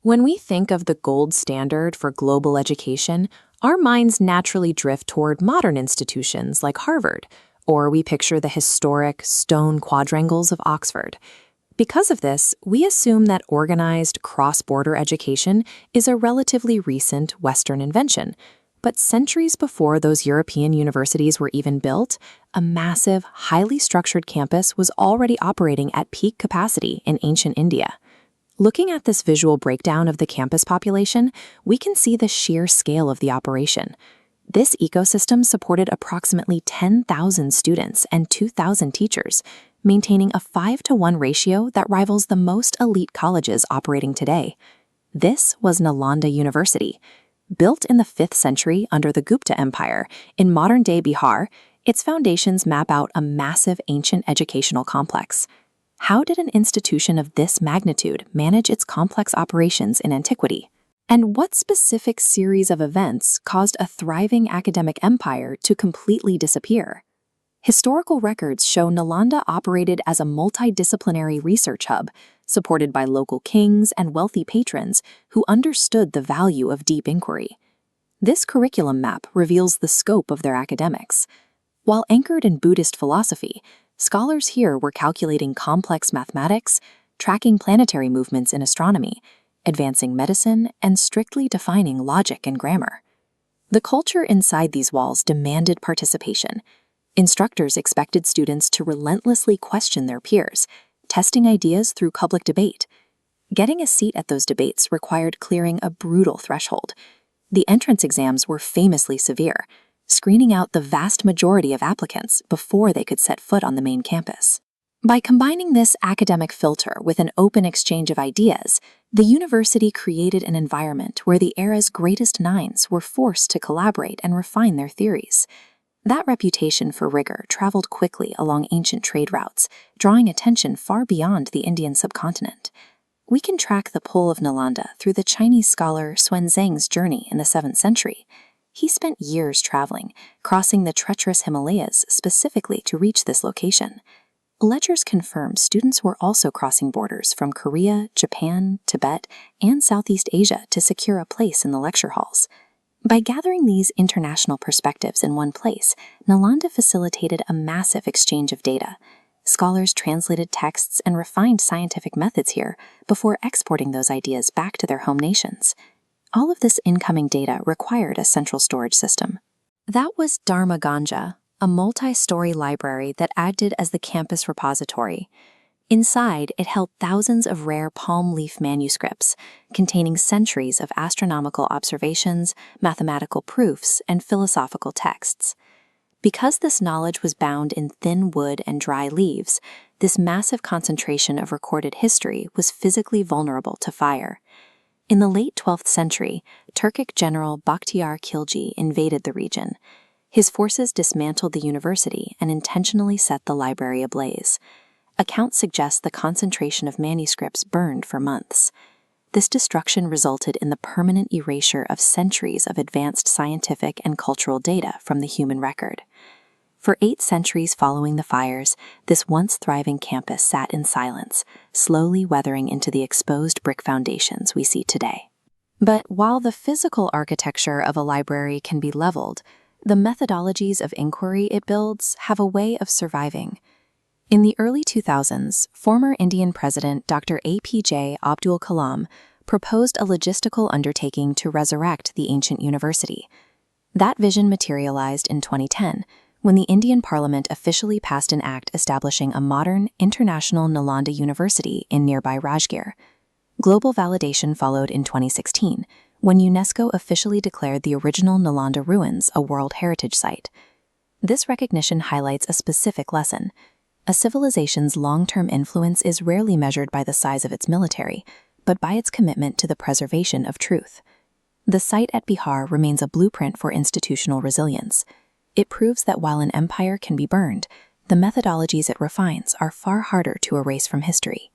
When we think of the gold standard for global education, our minds naturally drift toward modern institutions like Harvard, or we picture the historic stone quadrangles of Oxford. Because of this, we assume that organized cross-border education is a relatively recent Western invention. But centuries before those European universities were even built, a massive, highly structured campus was already operating at peak capacity in ancient India. Looking at this visual breakdown of the campus population, we can see the sheer scale of the operation. This ecosystem supported approximately 10,000 students and 2,000 teachers, maintaining a 5-to-1 ratio that rivals the most elite colleges operating today. This was Nalanda University. Built in the 5th century under the Gupta Empire, in modern-day Bihar, its foundations map out a massive ancient educational complex. How did an institution of this magnitude manage its complex operations in antiquity? And what specific series of events caused a thriving academic empire to completely disappear? Historical records show Nalanda operated as a multidisciplinary research hub, supported by local kings and wealthy patrons who understood the value of deep inquiry. This curriculum map reveals the scope of their academics. While anchored in Buddhist philosophy, scholars here were calculating complex mathematics, tracking planetary movements in astronomy, advancing medicine, and strictly defining logic and grammar. The culture inside these walls demanded participation. Instructors expected students to relentlessly question their peers, testing ideas through public debate. Getting a seat at those debates required clearing a brutal threshold. The entrance exams were famously severe, screening out the vast majority of applicants before they could set foot on the main campus. By combining this academic filter with an open exchange of ideas, the university created an environment where the era's greatest minds were forced to collaborate and refine their theories. That reputation for rigor traveled quickly along ancient trade routes, drawing attention far beyond the Indian subcontinent. We can track the pull of Nalanda through the Chinese scholar Xuanzang's journey in the 7th century. He spent years traveling, crossing the treacherous Himalayas specifically to reach this location. Ledgers confirm students were also crossing borders from Korea, Japan, Tibet, and Southeast Asia to secure a place in the lecture halls. By gathering these international perspectives in one place, Nalanda facilitated a massive exchange of data. Scholars translated texts and refined scientific methods here before exporting those ideas back to their home nations. All of this incoming data required a central storage system. That was Dharma Ganja, a multi-story library that acted as the campus repository. Inside, it held thousands of rare palm leaf manuscripts, containing centuries of astronomical observations, mathematical proofs, and philosophical texts. Because this knowledge was bound in thin wood and dry leaves, this massive concentration of recorded history was physically vulnerable to fire. In the late 12th century, Turkic general Bakhtiar Khilji invaded the region. His forces dismantled the university and intentionally set the library ablaze. Accounts suggest the concentration of manuscripts burned for months. This destruction resulted in the permanent erasure of centuries of advanced scientific and cultural data from the human record. For 8 centuries following the fires, this once thriving campus sat in silence, slowly weathering into the exposed brick foundations we see today. But while the physical architecture of a library can be leveled, the methodologies of inquiry it builds have a way of surviving. In the early 2000s, former Indian President Dr. APJ Abdul Kalam proposed a logistical undertaking to resurrect the ancient university. That vision materialized in 2010, when the Indian Parliament officially passed an act establishing a modern, international Nalanda University in nearby Rajgir. Global validation followed in 2016, when UNESCO officially declared the original Nalanda ruins a World Heritage Site. This recognition highlights a specific lesson. A civilization's long-term influence is rarely measured by the size of its military, but by its commitment to the preservation of truth. The site at Bihar remains a blueprint for institutional resilience. It proves that while an empire can be burned, the methodologies it refines are far harder to erase from history.